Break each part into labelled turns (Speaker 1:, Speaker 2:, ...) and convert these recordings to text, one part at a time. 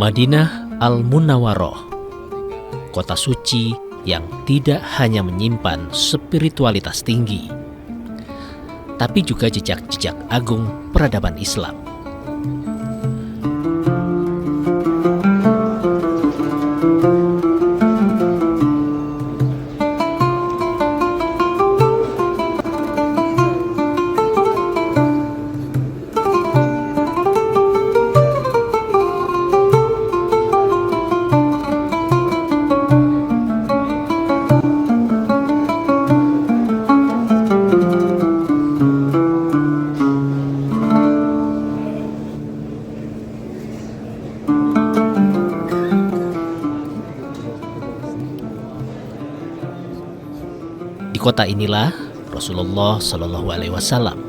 Speaker 1: Madinah Al-Munawwaroh, kota suci yang tidak hanya menyimpan spiritualitas tinggi, tapi juga jejak-jejak agung peradaban Islam. Di kota inilah Rasulullah Shallallahu Alaihi Wasallam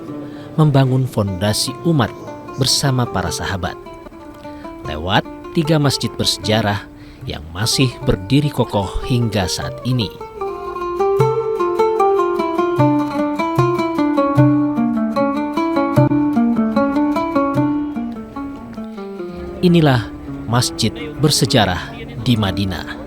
Speaker 1: membangun fondasi umat bersama para sahabat lewat 3 masjid bersejarah yang masih berdiri kokoh hingga saat ini. Inilah masjid bersejarah di Madinah.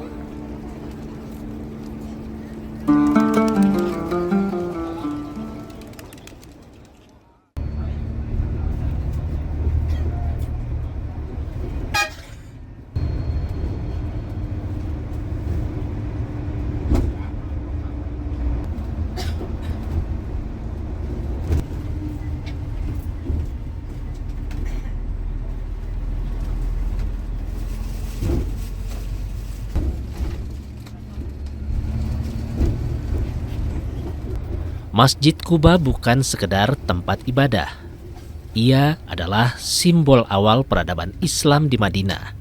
Speaker 1: Masjid Quba bukan sekedar tempat ibadah. Ia adalah simbol awal peradaban Islam di Madinah.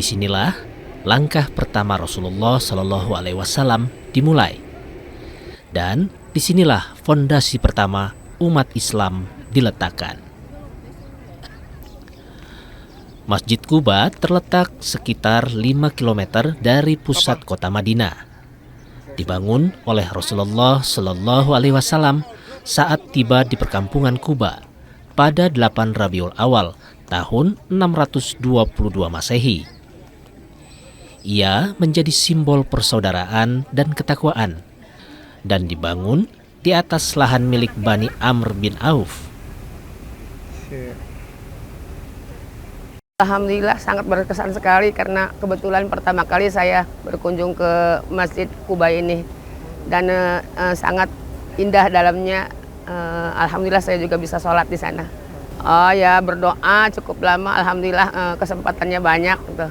Speaker 1: Disinilah langkah pertama Rasulullah Shallallahu Alaihi Wasallam dimulai, dan disinilah fondasi pertama umat Islam diletakkan. Masjid Quba terletak sekitar 5 km dari pusat kota Madinah. Dibangun oleh Rasulullah Shallallahu Alaihi Wasallam saat tiba di perkampungan Quba pada 8 Rabiul Awal tahun 622 Masehi. Ia menjadi simbol persaudaraan dan ketakwaan, dan dibangun di atas lahan milik Bani Amr bin Auf.
Speaker 2: Alhamdulillah sangat berkesan sekali karena kebetulan pertama kali saya berkunjung ke Masjid Quba ini, dan sangat indah dalamnya. Alhamdulillah saya juga bisa sholat di sana. Oh ya, berdoa cukup lama, alhamdulillah kesempatannya banyak gitu.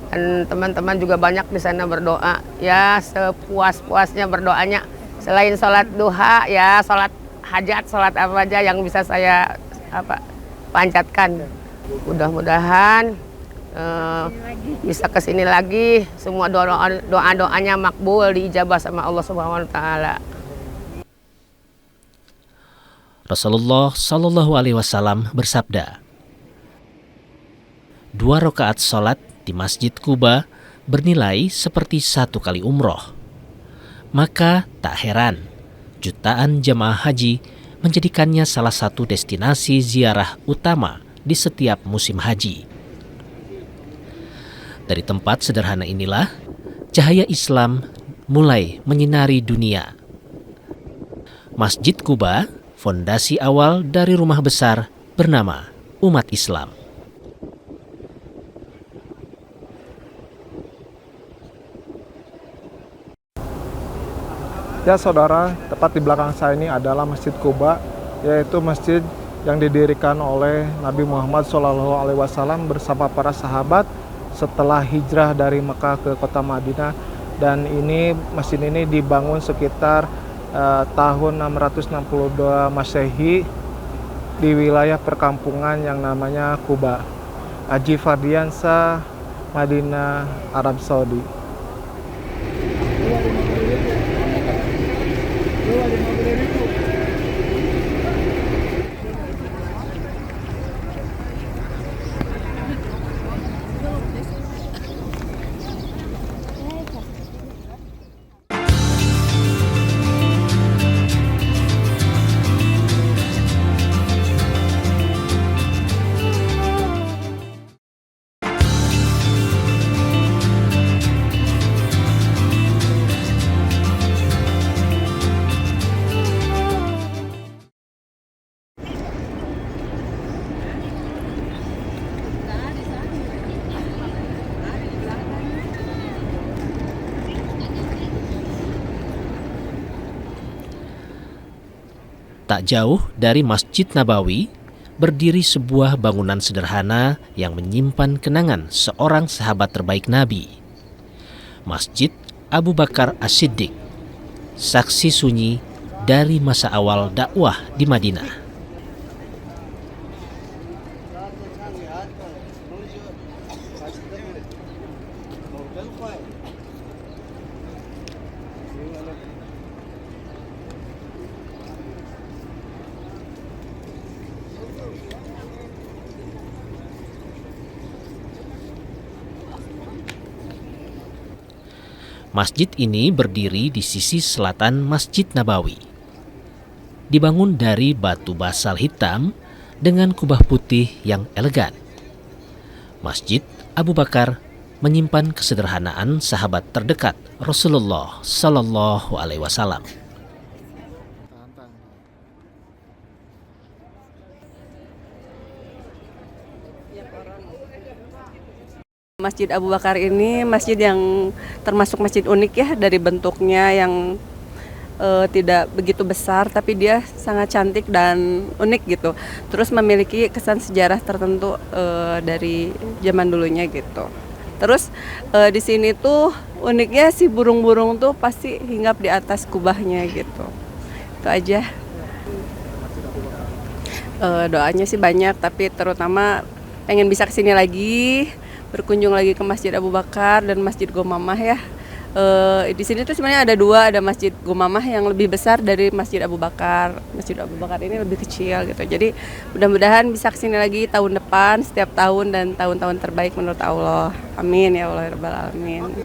Speaker 2: Dan teman-teman juga banyak di sana berdoa, ya sepuas-puasnya berdoanya. Selain sholat duha, ya sholat hajat, sholat apa aja yang bisa saya panjatkan. Mudah-mudahan bisa kesini lagi, semua doa-doanya makbul, diijabah sama Allah Subhanahu Wa Taala.
Speaker 1: Rasulullah Shallallahu Alaihi Wasallam bersabda, 2 rakaat sholat di Masjid Quba bernilai seperti 1 kali umroh. Maka tak heran jutaan jemaah haji menjadikannya salah satu destinasi ziarah utama di setiap musim haji. Dari tempat sederhana inilah cahaya Islam mulai menyinari dunia. Masjid Quba, fondasi awal dari rumah besar bernama umat Islam.
Speaker 3: Ya saudara, tepat di belakang saya ini adalah Masjid Quba, yaitu masjid yang didirikan oleh Nabi Muhammad SAW bersama para sahabat setelah hijrah dari Mekah ke kota Madinah. Dan masjid ini dibangun sekitar tahun 662 Masehi di wilayah perkampungan yang namanya Quba. Aji Fardiansyah, Madinah, Arab Saudi.
Speaker 1: Tak jauh dari Masjid Nabawi, berdiri sebuah bangunan sederhana yang menyimpan kenangan seorang sahabat terbaik Nabi. Masjid Abu Bakar As-Siddiq, saksi sunyi dari masa awal dakwah di Madinah. Masjid ini berdiri di sisi selatan Masjid Nabawi. Dibangun dari batu basal hitam dengan kubah putih yang elegan. Masjid Abu Bakar menyimpan kesederhanaan sahabat terdekat Rasulullah Sallallahu Alaihi Wasallam.
Speaker 4: Masjid Abu Bakar ini masjid yang termasuk masjid unik ya, dari bentuknya yang tidak begitu besar tapi dia sangat cantik dan unik gitu. Terus memiliki kesan sejarah tertentu dari zaman dulunya gitu. Terus di sini tuh uniknya si burung-burung tuh pasti hinggap di atas kubahnya gitu. Itu aja. Doanya sih banyak, tapi terutama pengen bisa kesini lagi, berkunjung lagi ke Masjid Abu Bakar dan Masjid Gomamah ya. Di sini tuh sebenarnya ada dua, ada Masjid Gomamah yang lebih besar dari Masjid Abu Bakar. Masjid Abu Bakar ini lebih kecil gitu. Jadi mudah-mudahan bisa kesini lagi tahun depan, setiap tahun dan tahun-tahun terbaik menurut Allah. Amin ya Allah rabbal alamin.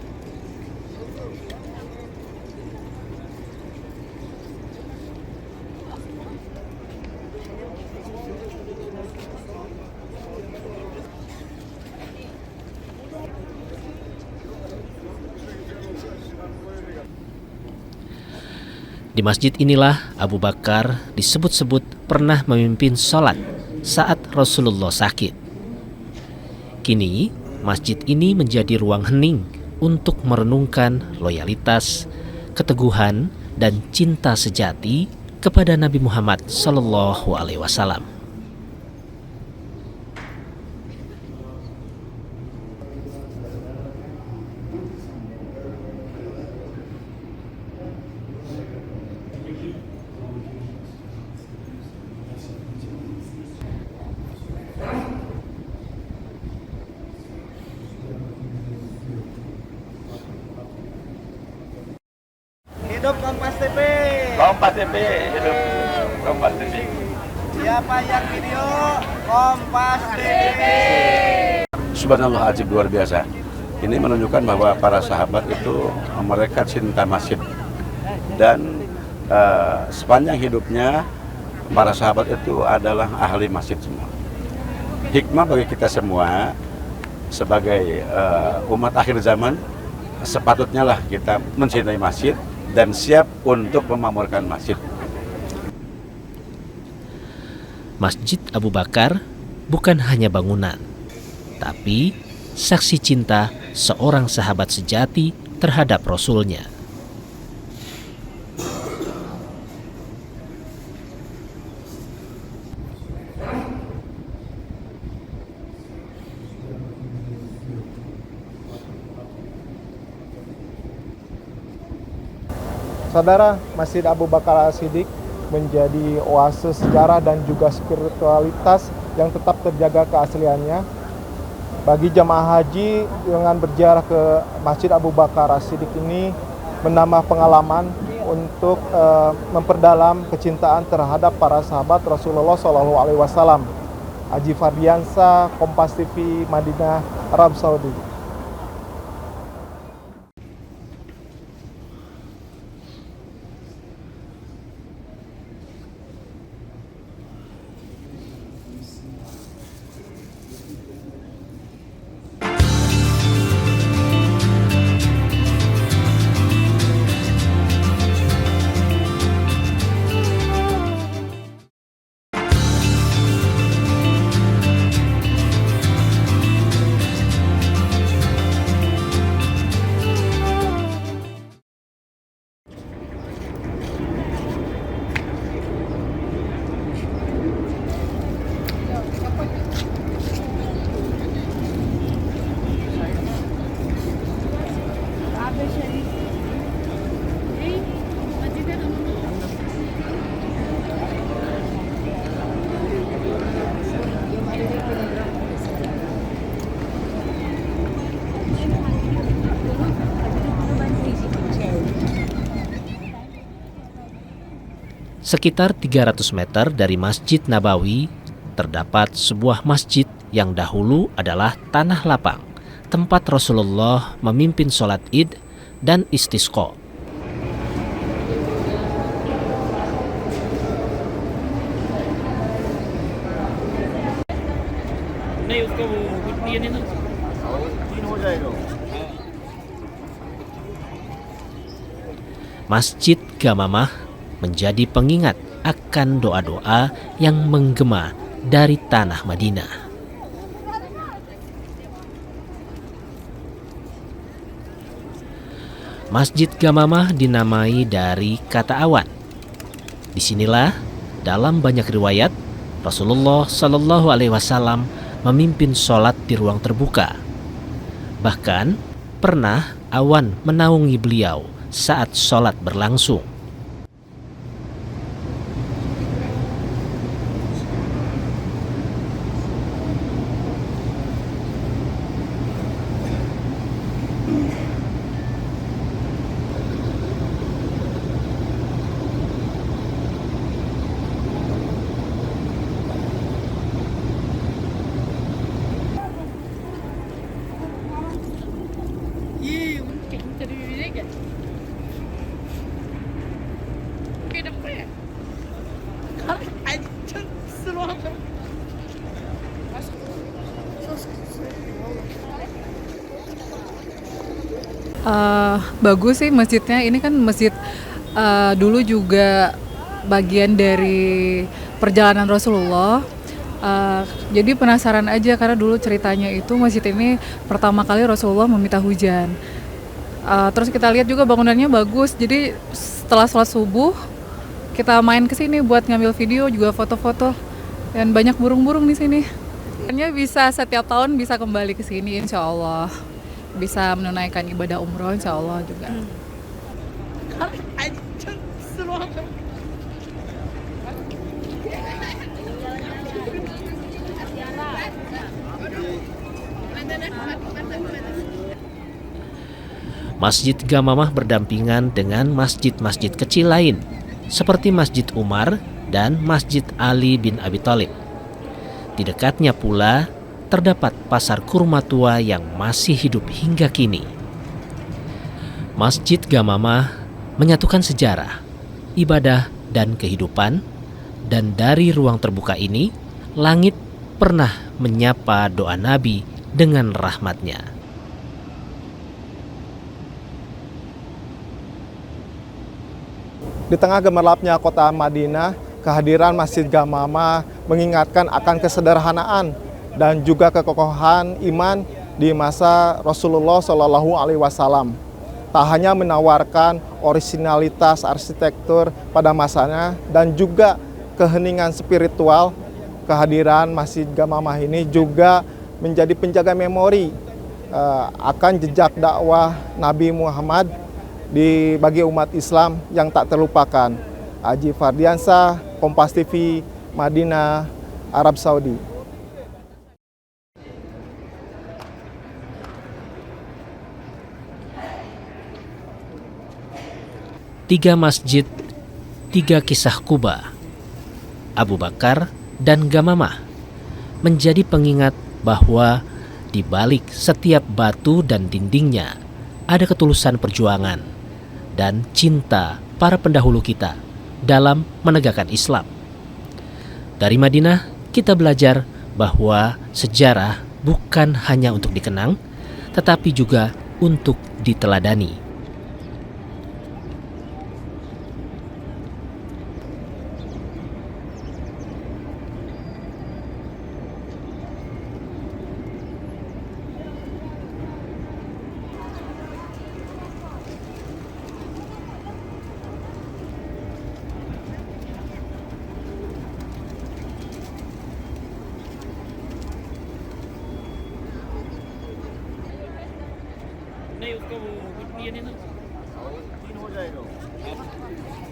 Speaker 1: Di masjid inilah Abu Bakar disebut-sebut pernah memimpin sholat saat Rasulullah sakit. Kini, masjid ini menjadi ruang hening untuk merenungkan loyalitas, keteguhan, dan cinta sejati kepada Nabi Muhammad Sallallahu Alaihi Wasallam.
Speaker 5: Hidup Kompas TV.
Speaker 6: Kompas TV, hidup Kompas TV.
Speaker 5: Siapa yang video? Kompas TV.
Speaker 6: Subhanallah, ajib, luar biasa. Ini menunjukkan bahwa para sahabat itu mereka cinta masjid. Dan sepanjang hidupnya para sahabat itu adalah ahli masjid semua. Hikmah bagi kita semua sebagai umat akhir zaman, sepatutnya lah kita mencintai masjid dan siap untuk memakmurkan masjid.
Speaker 1: Masjid Abu Bakar bukan hanya bangunan, tapi saksi cinta seorang sahabat sejati terhadap Rasulnya.
Speaker 3: Saudara, Masjid Abu Bakar As-Siddiq menjadi oase sejarah dan juga spiritualitas yang tetap terjaga keasliannya. Bagi jamaah haji dengan berziarah ke Masjid Abu Bakar As-Siddiq ini menambah pengalaman untuk memperdalam kecintaan terhadap para sahabat Rasulullah SAW. Aji Fardiansa, Kompas TV, Madinah, Arab Saudi.
Speaker 1: Sekitar 300 meter dari Masjid Nabawi, terdapat sebuah masjid yang dahulu adalah tanah lapang, tempat Rasulullah memimpin sholat Id dan istisqa. Masjid Gamamah menjadi pengingat akan doa-doa yang menggema dari tanah Madinah. Masjid Gamamah dinamai dari kata awan. Disinilah dalam banyak riwayat Rasulullah Shallallahu Alaihi Wasallam memimpin sholat di ruang terbuka. Bahkan pernah awan menaungi beliau saat sholat berlangsung.
Speaker 7: Bagus sih masjidnya. Ini kan masjid dulu juga bagian dari perjalanan Rasulullah. Jadi penasaran aja karena dulu ceritanya itu masjid ini pertama kali Rasulullah meminta hujan. Terus kita lihat juga bangunannya bagus. Jadi setelah sholat subuh kita main ke sini buat ngambil video juga foto-foto dan banyak burung-burung di sini. Kayaknya bisa setiap tahun bisa kembali ke sini insya Allah. Bisa menunaikan ibadah umroh insya Allah juga.
Speaker 1: Masjid Gamamah berdampingan dengan masjid-masjid kecil lain seperti Masjid Umar dan Masjid Ali bin Abi Thalib. Di dekatnya pula terdapat pasar kurma tua yang masih hidup hingga kini. Masjid Gamamah menyatukan sejarah, ibadah, dan kehidupan, dan dari ruang terbuka ini, langit pernah menyapa doa Nabi dengan rahmatnya.
Speaker 3: Di tengah gemerlapnya kota Madinah, kehadiran Masjid Gamamah mengingatkan akan kesederhanaan dan juga kekokohan iman di masa Rasulullah Shallallahu Alaihi Wasallam. Tak hanya menawarkan orisinalitas arsitektur pada masanya dan juga keheningan spiritual, kehadiran Masjid Gamamah ini juga menjadi penjaga memori akan jejak dakwah Nabi Muhammad bagi umat Islam yang tak terlupakan. Aji Fardiansa, Kompas TV, Madinah, Arab Saudi.
Speaker 1: 3 masjid, 3 kisah Quba, Abu Bakar dan Gamamah menjadi pengingat bahwa di balik setiap batu dan dindingnya ada ketulusan perjuangan dan cinta para pendahulu kita dalam menegakkan Islam. Dari Madinah, kita belajar bahwa sejarah bukan hanya untuk dikenang, tetapi juga untuk diteladani.
Speaker 5: तीन हो जाएगा